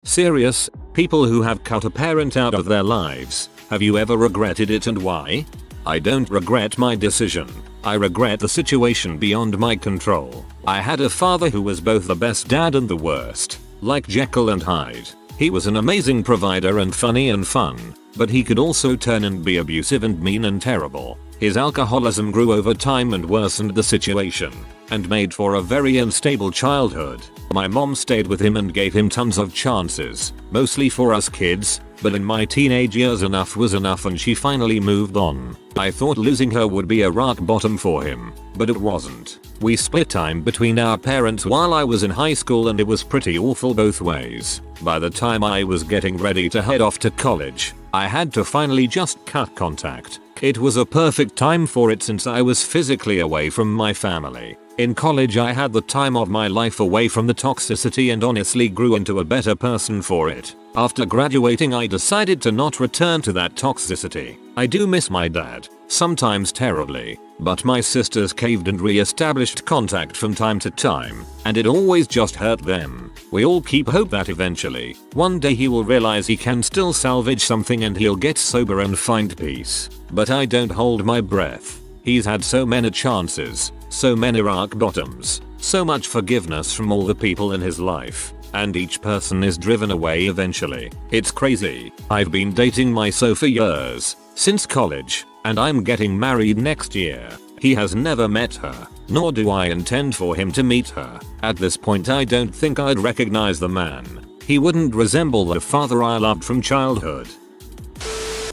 Serious, people who have cut a parent out of their lives, have you ever regretted it and why? I don't regret my decision. I regret the situation beyond my control. I had a father who was both the best dad and the worst, like Jekyll and Hyde. He was an amazing provider and funny and fun, but he could also turn and be abusive and mean and terrible. His alcoholism grew over time and worsened the situation, and made for a very unstable childhood. My mom stayed with him and gave him tons of chances, mostly for us kids, but in my teenage years enough was enough and she finally moved on. I thought losing her would be a rock bottom for him, but it wasn't. We split time between our parents while I was in high school and it was pretty awful both ways. By the time I was getting ready to head off to college, I had to finally just cut contact. It was a perfect time for it since I was physically away from my family. In college I had the time of my life away from the toxicity and honestly grew into a better person for it. After graduating I decided to not return to that toxicity. I do miss my dad, sometimes terribly, but my sisters caved and re-established contact from time to time, and it always just hurt them. We all keep hope that eventually, one day he will realize he can still salvage something and he'll get sober and find peace. But I don't hold my breath. He's had so many chances, so many rock bottoms, so much forgiveness from all the people in his life, and each person is driven away eventually. It's crazy. I've been dating my so for years, since college, and I'm getting married next year. He has never met her, nor do I intend for him to meet her. At this point I don't think I'd recognize the man. He wouldn't resemble the father I loved from childhood.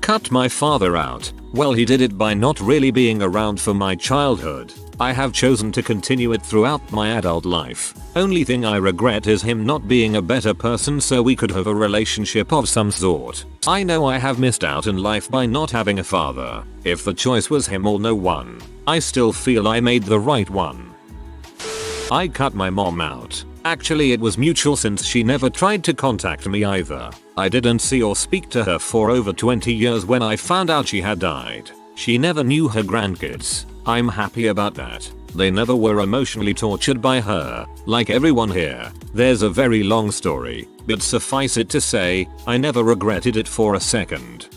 Cut my father out. Well, he did it by not really being around for my childhood. I have chosen to continue it throughout my adult life. Only thing I regret is him not being a better person so we could have a relationship of some sort. I know I have missed out in life by not having a father. If the choice was him or no one, I still feel I made the right one. I cut my mom out. Actually it was mutual since she never tried to contact me either. I didn't see or speak to her for over 20 years when I found out she had died. She never knew her grandkids. I'm happy about that. They never were emotionally tortured by her, like everyone here. There's a very long story, but suffice it to say, I never regretted it for a second.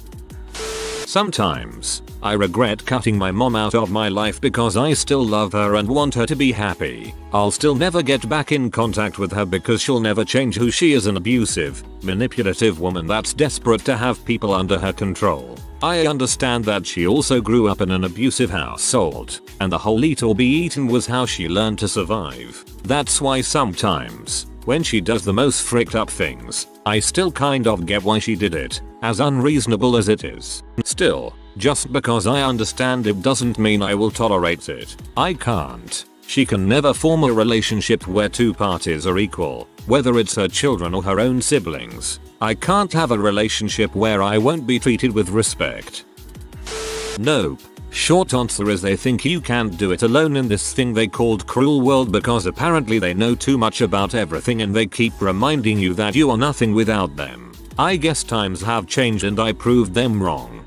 Sometimes, I regret cutting my mom out of my life because I still love her and want her to be happy. I'll still never get back in contact with her because she'll never change who she is, an abusive, manipulative woman that's desperate to have people under her control. I understand that she also grew up in an abusive household, and the whole eat or be eaten was how she learned to survive. That's why sometimes, when she does the most fricked up things, I still kind of get why she did it, as unreasonable as it is. Still, just because I understand it doesn't mean I will tolerate it. I can't. She can never form a relationship where two parties are equal, whether it's her children or her own siblings. I can't have a relationship where I won't be treated with respect. Nope. Short answer is they think you can't do it alone in this thing they called cruel world because apparently they know too much about everything and they keep reminding you that you are nothing without them. I guess times have changed and I proved them wrong.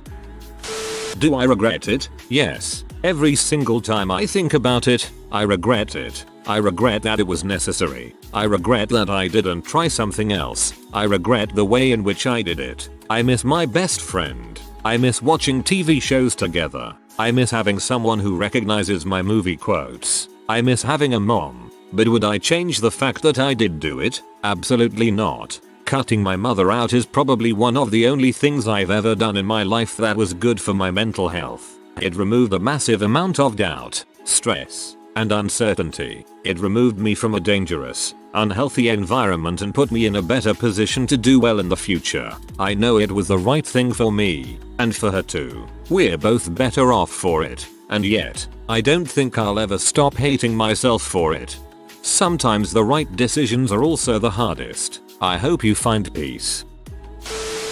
Do I regret it? Yes. Every single time I think about it, I regret it. I regret that it was necessary. I regret that I didn't try something else. I regret the way in which I did it. I miss my best friend. I miss watching TV shows together. I miss having someone who recognizes my movie quotes. I miss having a mom. But would I change the fact that I did do it? Absolutely not. Cutting my mother out is probably one of the only things I've ever done in my life that was good for my mental health. It removed a massive amount of doubt, stress, and uncertainty. It removed me from a dangerous, unhealthy environment and put me in a better position to do well in the future. I know it was the right thing for me, and for her too. We're both better off for it, and yet, I don't think I'll ever stop hating myself for it. Sometimes the right decisions are also the hardest. I hope you find peace.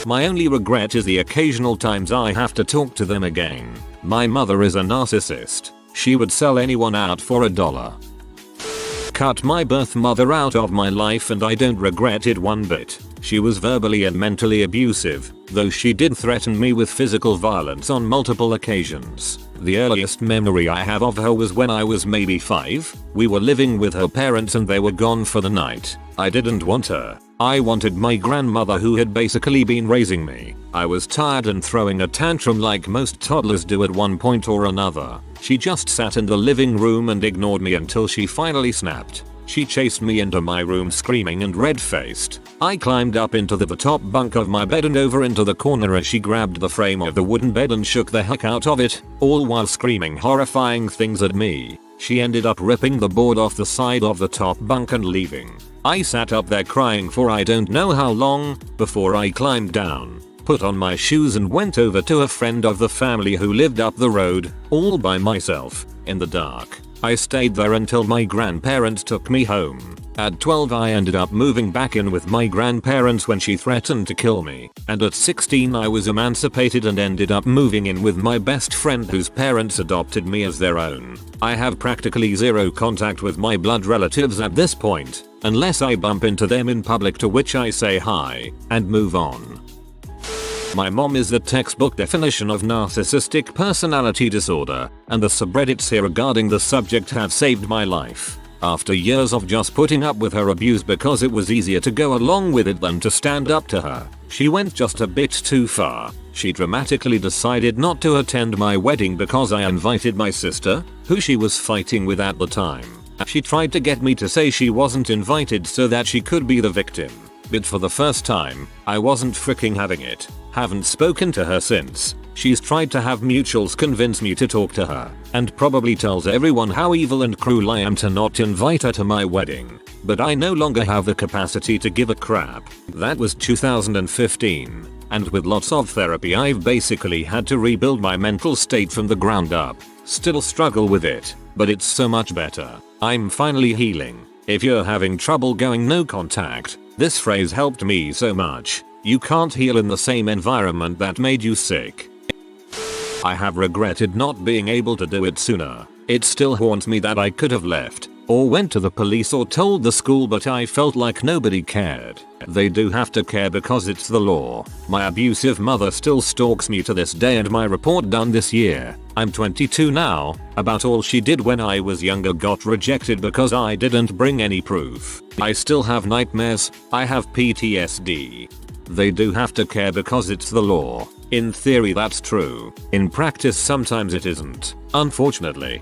My only regret is the occasional times I have to talk to them again. My mother is a narcissist. She would sell anyone out for $1. Cut my birth mother out of my life and I don't regret it one bit. She was verbally and mentally abusive, though she did threaten me with physical violence on multiple occasions. The earliest memory I have of her was when I was maybe 5. We were living with her parents and they were gone for the night. I didn't want her. I wanted my grandmother who had basically been raising me. I was tired and throwing a tantrum like most toddlers do at one point or another. She just sat in the living room and ignored me until she finally snapped. She chased me into my room screaming and red-faced. I climbed up into the top bunk of my bed and over into the corner as she grabbed the frame of the wooden bed and shook the heck out of it, all while screaming horrifying things at me. She ended up ripping the board off the side of the top bunk and leaving. I sat up there crying for I don't know how long, before I climbed down, put on my shoes and went over to a friend of the family who lived up the road, all by myself, in the dark. I stayed there until my grandparents took me home. At 12 I ended up moving back in with my grandparents when she threatened to kill me, and at 16 I was emancipated and ended up moving in with my best friend whose parents adopted me as their own. I have practically zero contact with my blood relatives at this point, unless I bump into them in public, to which I say hi and move on. My mom is the textbook definition of narcissistic personality disorder, and the subreddits here regarding the subject have saved my life. After years of just putting up with her abuse because it was easier to go along with it than to stand up to her, she went just a bit too far. She dramatically decided not to attend my wedding because I invited my sister, who she was fighting with at the time. She tried to get me to say she wasn't invited so that she could be the victim. But for the first time, I wasn't freaking having it. Haven't spoken to her since. She's tried to have mutuals convince me to talk to her, and probably tells everyone how evil and cruel I am to not invite her to my wedding. But I no longer have the capacity to give a crap. That was 2015. And with lots of therapy I've basically had to rebuild my mental state from the ground up. Still struggle with it, but it's so much better. I'm finally healing. If you're having trouble going no contact, this phrase helped me so much. You can't heal in the same environment that made you sick. I have regretted not being able to do it sooner. It still haunts me that I could have left, or went to the police or told the school, but I felt like nobody cared. They do have to care because it's the law. My abusive mother still stalks me to this day, and my report done this year, I'm 22 now, about all she did when I was younger got rejected because I didn't bring any proof. I still have nightmares. I have PTSD. They do have to care because it's the law. In theory that's true. In practice sometimes it isn't, unfortunately.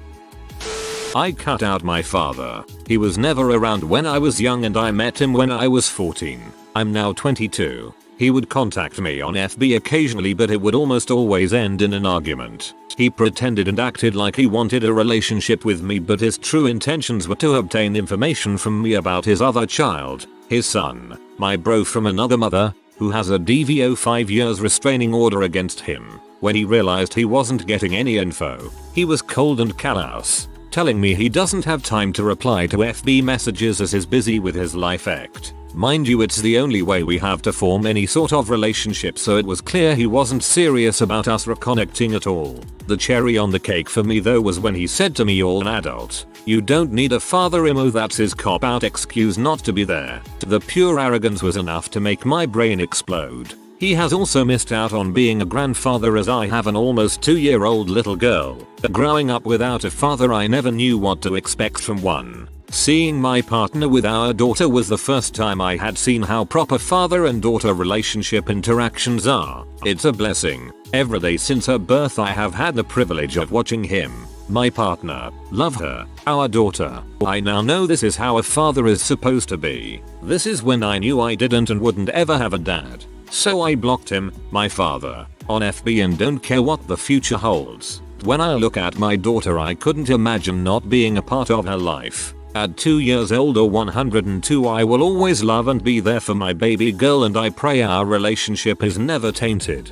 I cut out my father. He was never around when I was young and I met him when I was 14. I'm now 22. He would contact me on FB occasionally, but it would almost always end in an argument. He pretended and acted like he wanted a relationship with me, but his true intentions were to obtain information from me about his other child, his son, my bro from another mother, who has a DVO 5 years restraining order against him. When he realized he wasn't getting any info, he was cold and callous, telling me he doesn't have time to reply to FB messages as he's busy with his life act. Mind you, it's the only way we have to form any sort of relationship, so it was clear he wasn't serious about us reconnecting at all. The cherry on the cake for me though was when he said to me, "You're an adult. You don't need a father." That's his cop-out excuse not to be there. The pure arrogance was enough to make my brain explode. He has also missed out on being a grandfather, as I have an almost 2-year-old little girl. Growing up without a father, I never knew what to expect from one. Seeing my partner with our daughter was the first time I had seen how proper father and daughter relationship interactions are. It's a blessing. Every day since her birth I have had the privilege of watching him, my partner, love her, our daughter. I now know this is how a father is supposed to be. This is when I knew I didn't and wouldn't ever have a dad. So I blocked him, my father, on FB and don't care what the future holds. When I look at my daughter, I couldn't imagine not being a part of her life. At 2 years old or 102, I will always love and be there for my baby girl, and I pray our relationship is never tainted.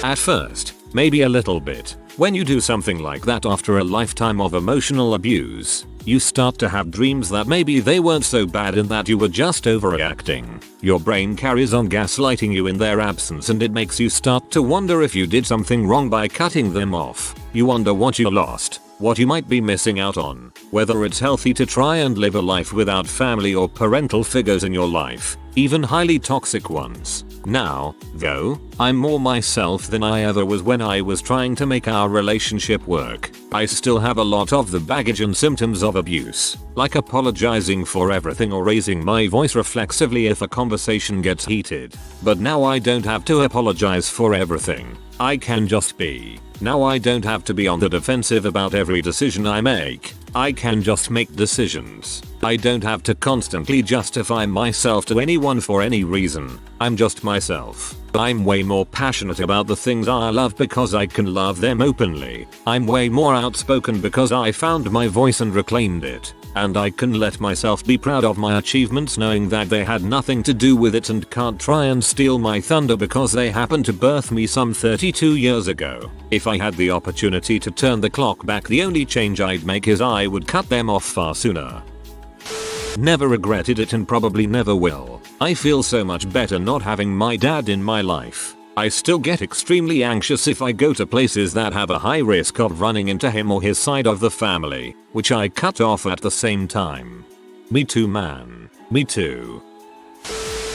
At first, maybe a little bit. When you do something like that after a lifetime of emotional abuse, you start to have dreams that maybe they weren't so bad and that you were just overreacting. Your brain carries on gaslighting you in their absence, and it makes you start to wonder if you did something wrong by cutting them off. You wonder what you lost, what you might be missing out on, whether it's healthy to try and live a life without family or parental figures in your life, even highly toxic ones. Now, though, I'm more myself than I ever was when I was trying to make our relationship work. I still have a lot of the baggage and symptoms of abuse, like apologizing for everything or raising my voice reflexively if a conversation gets heated. But now I don't have to apologize for everything. I can just be. Now I don't have to be on the defensive about every decision I make. I can just make decisions. I don't have to constantly justify myself to anyone for any reason. I'm just myself. I'm way more passionate about the things I love because I can love them openly. I'm way more outspoken because I found my voice and reclaimed it. And I can let myself be proud of my achievements knowing that they had nothing to do with it and can't try and steal my thunder because they happened to birth me some 32 years ago. If I had the opportunity to turn the clock back, the only change I'd make is I would cut them off far sooner. Never regretted it and probably never will. I feel so much better not having my dad in my life. I still get extremely anxious if I go to places that have a high risk of running into him or his side of the family, which I cut off at the same time. Me too, man. Me too.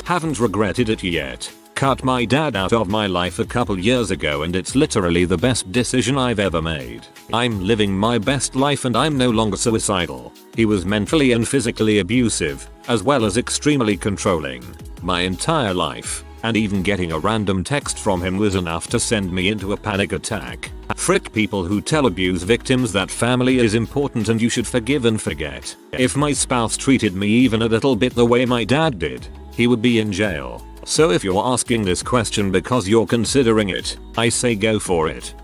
Haven't regretted it yet. Cut my dad out of my life a couple years ago and it's literally the best decision I've ever made. I'm living my best life and I'm no longer suicidal. He was mentally and physically abusive, as well as extremely controlling, my entire life. And even getting a random text from him was enough to send me into a panic attack. Frick people who tell abuse victims that family is important and you should forgive and forget. If my spouse treated me even a little bit the way my dad did, he would be in jail. So if you're asking this question because you're considering it, I say go for it.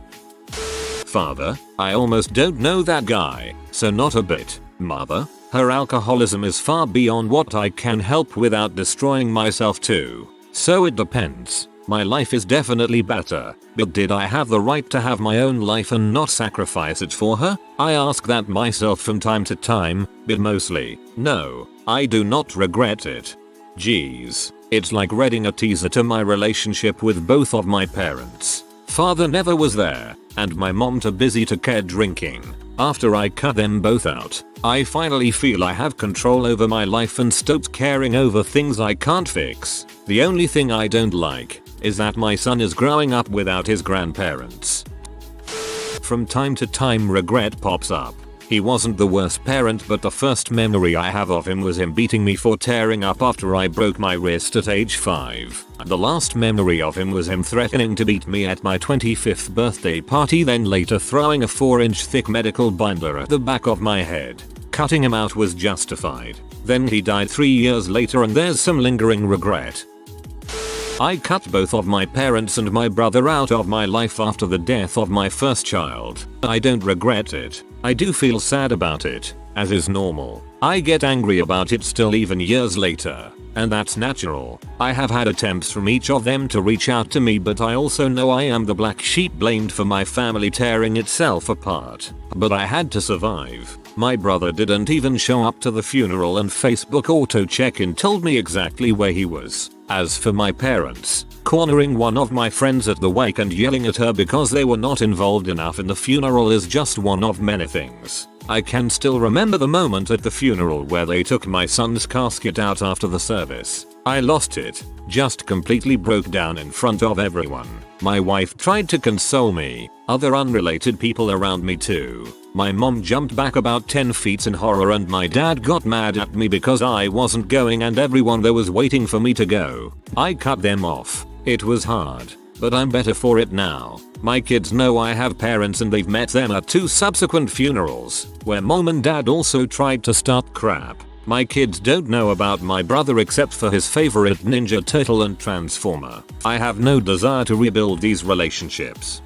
Father, I almost don't know that guy, so not a bit. Mother, her alcoholism is far beyond what I can help without destroying myself too. So it depends. My life is definitely better, but did I have the right to have my own life and not sacrifice it for her? I ask that myself from time to time, but mostly, no, I do not regret it. Geez, it's like reading a teaser to my relationship with both of my parents. Father never was there, and my mom too busy to care drinking. After I cut them both out, I finally feel I have control over my life and stopped caring over things I can't fix. The only thing I don't like is that my son is growing up without his grandparents. From time to time regret pops up. He wasn't the worst parent, but the first memory I have of him was him beating me for tearing up after I broke my wrist at age 5. The last memory of him was him threatening to beat me at my 25th birthday party, then later throwing a 4-inch thick medical binder at the back of my head. Cutting him out was justified. Then he died 3 years later and there's some lingering regret. I cut both of my parents and my brother out of my life after the death of my first child. I don't regret it. I do feel sad about it, as is normal. I get angry about it still even years later, and that's natural. I have had attempts from each of them to reach out to me, but I also know I am the black sheep blamed for my family tearing itself apart. But I had to survive. My brother didn't even show up to the funeral and Facebook auto check-in told me exactly where he was. As for my parents, cornering one of my friends at the wake and yelling at her because they were not involved enough in the funeral is just one of many things. I can still remember the moment at the funeral where they took my son's casket out after the service. I lost it, just completely broke down in front of everyone. My wife tried to console me, other unrelated people around me too. My mom jumped back about 10 feet in horror and my dad got mad at me because I wasn't going and everyone there was waiting for me to go. I cut them off. It was hard, but I'm better for it now. My kids know I have parents and they've met them at 2 subsequent funerals, where mom and dad also tried to start crap. My kids don't know about my brother except for his favorite Ninja Turtle and Transformer. I have no desire to rebuild these relationships.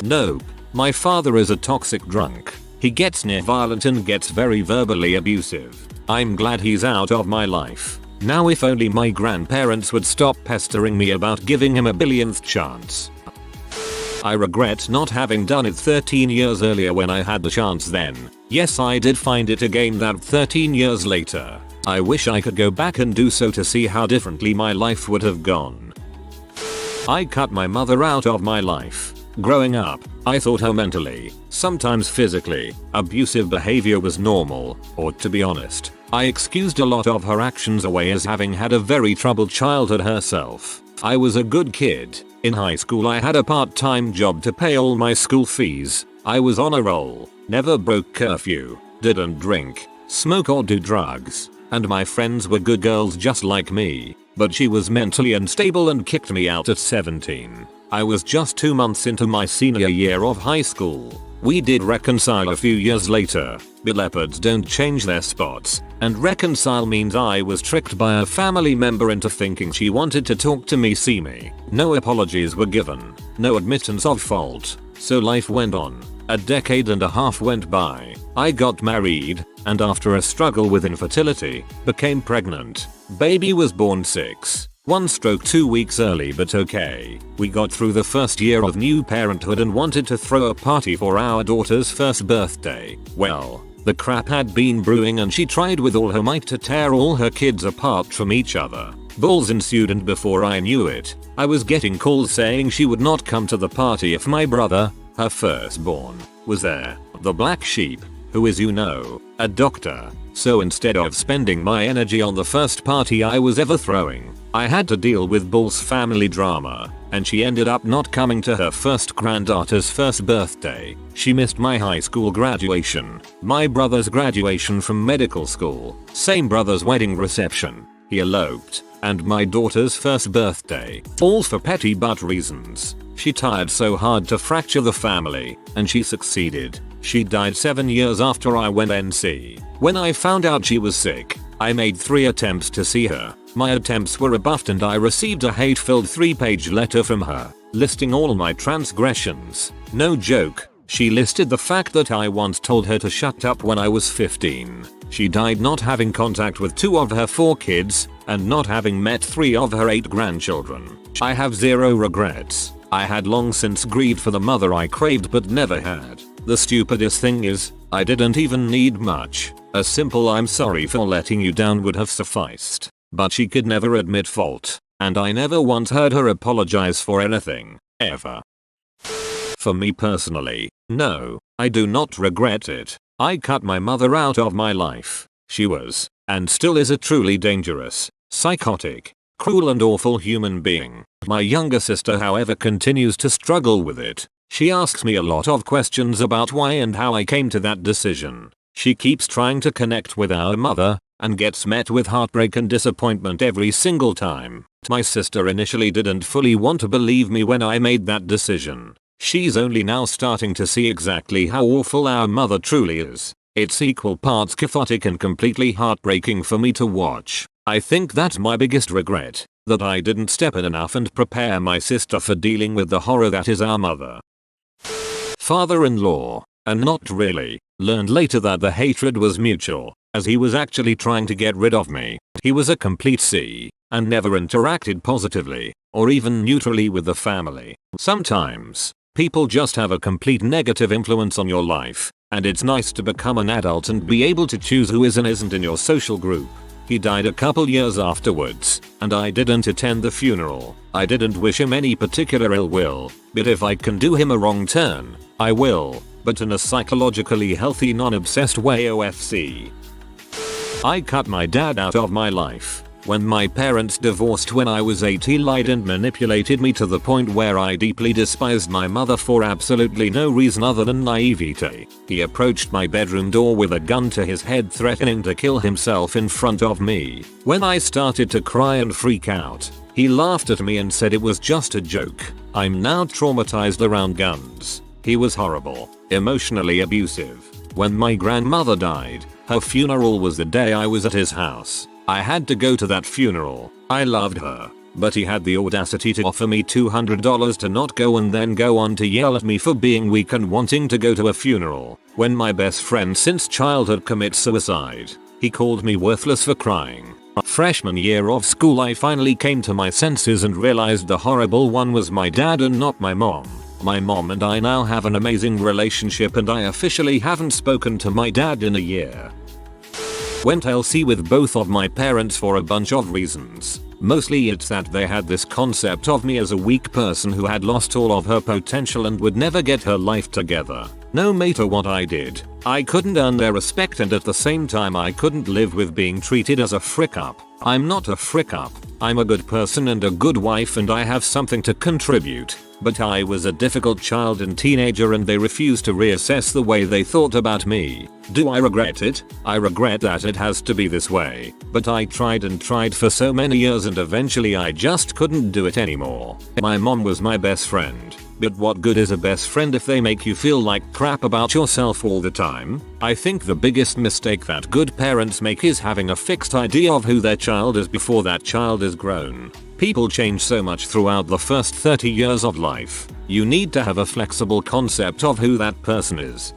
Nope. My father is a toxic drunk. He gets near violent and gets very verbally abusive. I'm glad he's out of my life. Now if only my grandparents would stop pestering me about giving him a billionth chance. I regret not having done it 13 years earlier when I had the chance then. Yes, I did find it again that 13 years later. I wish I could go back and do so to see how differently my life would have gone. I cut my mother out of my life. Growing up, I thought her mentally, sometimes physically, abusive behavior was normal, or to be honest, I excused a lot of her actions away as having had a very troubled childhood herself. I was a good kid. In high school I had a part-time job to pay all my school fees. I was on a roll, never broke curfew, didn't drink, smoke or do drugs, and my friends were good girls just like me, but she was mentally unstable and kicked me out at 17. I was just 2 months into my senior year of high school. We did reconcile a few years later, but leopards don't change their spots, and reconcile means I was tricked by a family member into thinking she wanted to talk to me, see me. No apologies were given, no admittance of fault, so life went on. A decade and a half went by. I got married, and after a struggle with infertility, became pregnant. Baby was born 1/2 weeks early, but okay. We got through the first year of new parenthood and wanted to throw a party for our daughter's first birthday. Well, the crap had been brewing and she tried with all her might to tear all her kids apart from each other. Balls ensued, and before I knew it, I was getting calls saying she would not come to the party if my brother, her firstborn, was there. The black sheep, who is, you know, a doctor. So instead of spending my energy on the first party I was ever throwing, I had to deal with Bull's family drama, and she ended up not coming to her first granddaughter's first birthday. She missed my high school graduation, my brother's graduation from medical school, same brother's wedding reception, he eloped, and my daughter's first birthday, all for petty butt reasons. She tried so hard to fracture the family, and she succeeded. She died 7 years after I went NC. When I found out she was sick, I made 3 attempts to see her. My attempts were rebuffed and I received a hate-filled 3-page letter from her, listing all my transgressions. No joke, she listed the fact that I once told her to shut up when I was 15. She died not having contact with 2 of her 4 kids, and not having met 3 of her 8 grandchildren. I have 0 regrets. I had long since grieved for the mother I craved but never had. The stupidest thing is, I didn't even need much. A simple "I'm sorry for letting you down" would have sufficed. But she could never admit fault, and I never once heard her apologize for anything, ever. For me personally, no, I do not regret it. I cut my mother out of my life. She was, and still is, a truly dangerous, psychotic, cruel and awful human being. My younger sister, however, continues to struggle with it. She asks me a lot of questions about why and how I came to that decision. She keeps trying to connect with our mother, and gets met with heartbreak and disappointment every single time. My sister initially didn't fully want to believe me when I made that decision. She's only now starting to see exactly how awful our mother truly is. It's equal parts cathartic and completely heartbreaking for me to watch. I think that's my biggest regret, that I didn't step in enough and prepare my sister for dealing with the horror that is our mother. Father-in-law, and not really, learned later that the hatred was mutual, as he was actually trying to get rid of me. He was a complete C, and never interacted positively, or even neutrally with the family. Sometimes, people just have a complete negative influence on your life, and it's nice to become an adult and be able to choose who is and isn't in your social group. He died a couple years afterwards, and I didn't attend the funeral. I didn't wish him any particular ill will, but if I can do him a wrong turn, I will, but in a psychologically healthy, non-obsessed way. OFC. I cut my dad out of my life. When my parents divorced when I was 8, he lied and manipulated me to the point where I deeply despised my mother for absolutely no reason other than naivete. He approached my bedroom door with a gun to his head, threatening to kill himself in front of me. When I started to cry and freak out, he laughed at me and said it was just a joke. I'm now traumatized around guns. He was horrible, emotionally abusive. When my grandmother died, her funeral was the day I was at his house. I had to go to that funeral. I loved her, but he had the audacity to offer me $200 to not go and then go on to yell at me for being weak and wanting to go to a funeral. When my best friend since childhood commits suicide, he called me worthless for crying. Freshman year of school, I finally came to my senses and realized the horrible one was my dad and not my mom. My mom and I now have an amazing relationship, and I officially haven't spoken to my dad in a year. Went LC with both of my parents for a bunch of reasons. Mostly it's that they had this concept of me as a weak person who had lost all of her potential and would never get her life together. No matter what I did, I couldn't earn their respect, and at the same time I couldn't live with being treated as a frick up. I'm not a frick up. I'm a good person and a good wife, and I have something to contribute. But I was a difficult child and teenager, and they refused to reassess the way they thought about me. Do I regret it? I regret that it has to be this way. But I tried and tried for so many years, and eventually I just couldn't do it anymore. My mom was my best friend. But what good is a best friend if they make you feel like crap about yourself all the time? I think the biggest mistake that good parents make is having a fixed idea of who their child is before that child is grown. People change so much throughout the first 30 years of life. You need to have a flexible concept of who that person is.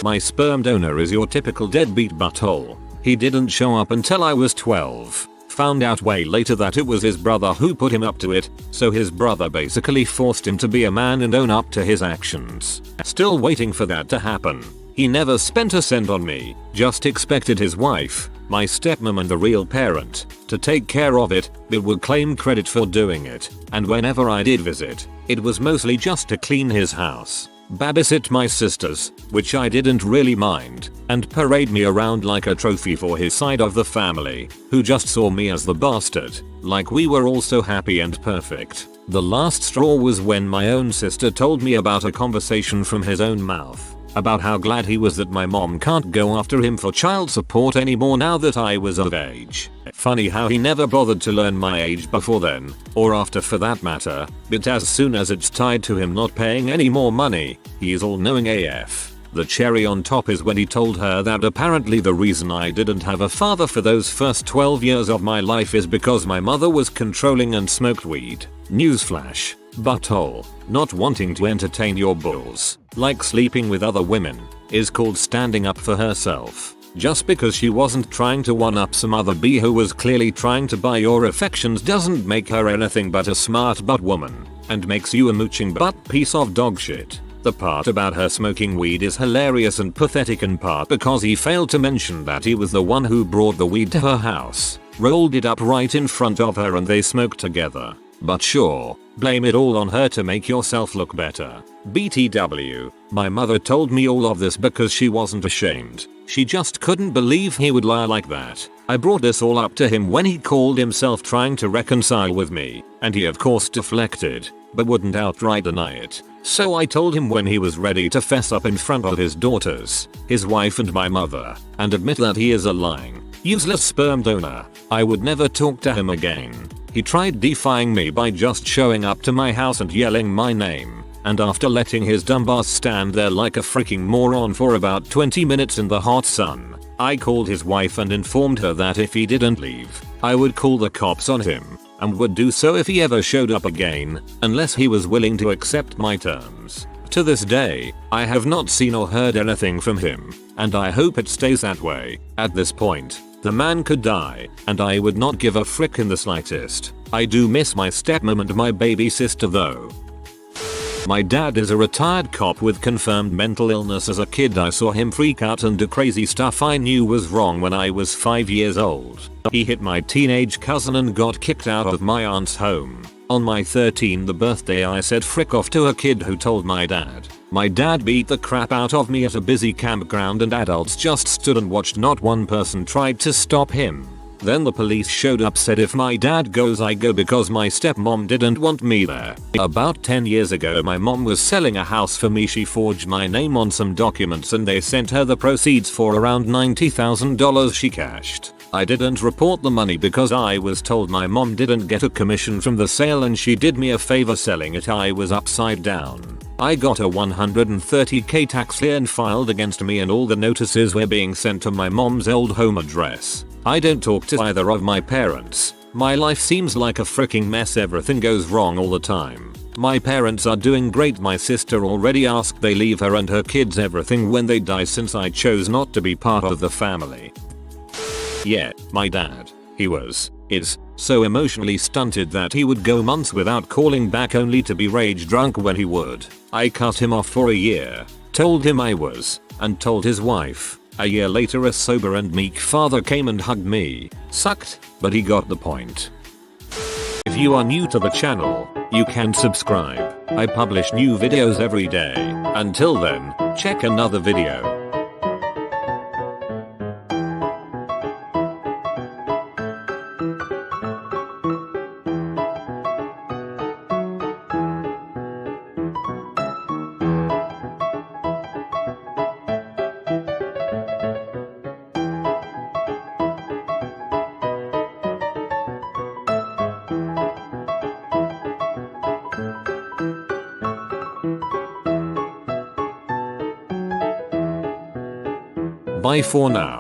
My sperm donor is your typical deadbeat butthole. He didn't show up until I was 12. Found out way later that it was his brother who put him up to it, so his brother basically forced him to be a man and own up to his actions. Still waiting for that to happen. He never spent a cent on me, just expected his wife, my stepmom and the real parent, to take care of it, but would claim credit for doing it. And whenever I did visit, it was mostly just to clean his house, babysit my sisters, which I didn't really mind, and parade me around like a trophy for his side of the family, who just saw me as the bastard, like we were all so happy and perfect. The last straw was when my own sister told me about a conversation from his own mouth about how glad he was that my mom can't go after him for child support anymore now that I was of age. Funny how he never bothered to learn my age before then, or after for that matter, but as soon as it's tied to him not paying any more money, he's all knowing AF. The cherry on top is when he told her that apparently the reason I didn't have a father for those first 12 years of my life is because my mother was controlling and smoked weed. Newsflash. Butthole. Not wanting to entertain your bulls, like sleeping with other women, is called standing up for herself. Just because she wasn't trying to one-up some other bee who was clearly trying to buy your affections doesn't make her anything but a smart butt woman, and makes you a mooching butt piece of dog shit. The part about her smoking weed is hilarious and pathetic, in part because he failed to mention that he was the one who brought the weed to her house, rolled it up right in front of her, and they smoked together. But sure, blame it all on her to make yourself look better. BTW, my mother told me all of this because she wasn't ashamed. She just couldn't believe he would lie like that. I brought this all up to him when he called himself trying to reconcile with me, and he of course deflected, but wouldn't outright deny it. So I told him when he was ready to fess up in front of his daughters, his wife and my mother, and admit that he is a lying, useless sperm donor, I would never talk to him again. He tried defying me by just showing up to my house and yelling my name, and after letting his dumb ass stand there like a freaking moron for about 20 minutes in the hot sun, I called his wife and informed her that if he didn't leave, I would call the cops on him, and would do so if he ever showed up again, unless he was willing to accept my terms. To this day, I have not seen or heard anything from him, and I hope it stays that way. At this point, the man could die, and I would not give a frick in the slightest. I do miss my stepmom and my baby sister though. My dad is a retired cop with confirmed mental illness. As a kid I saw him freak out and do crazy stuff I knew was wrong when I was 5 years old. He hit my teenage cousin and got kicked out of my aunt's home. On my 13th birthday I said frick off to a kid who told my dad. My dad beat the crap out of me at a busy campground and adults just stood and watched. Not one person tried to stop him. Then the police showed up, said if my dad goes I go because my stepmom didn't want me there. About 10 years ago my mom was selling a house for me. She forged my name on some documents and they sent her the proceeds for around $90,000 she cashed. I didn't report the money because I was told my mom didn't get a commission from the sale and she did me a favor selling it. I was upside down. I got a $130,000 tax lien filed against me and all the notices were being sent to my mom's old home address. I don't talk to either of my parents. My life seems like a freaking mess. Everything goes wrong all the time. My parents are doing great. My sister already asked they leave her and her kids everything when they die since I chose not to be part of the family. Yeah, my dad. Is so emotionally stunted that he would go months without calling back only to be rage drunk when he would. I cut him off for a year, told him I was, and told his wife. A year later a sober and meek father came and hugged me. Sucked, but he got the point. you are new to the channel, you can subscribe. I publish new videos every day. Until then, check another video. Bye for now.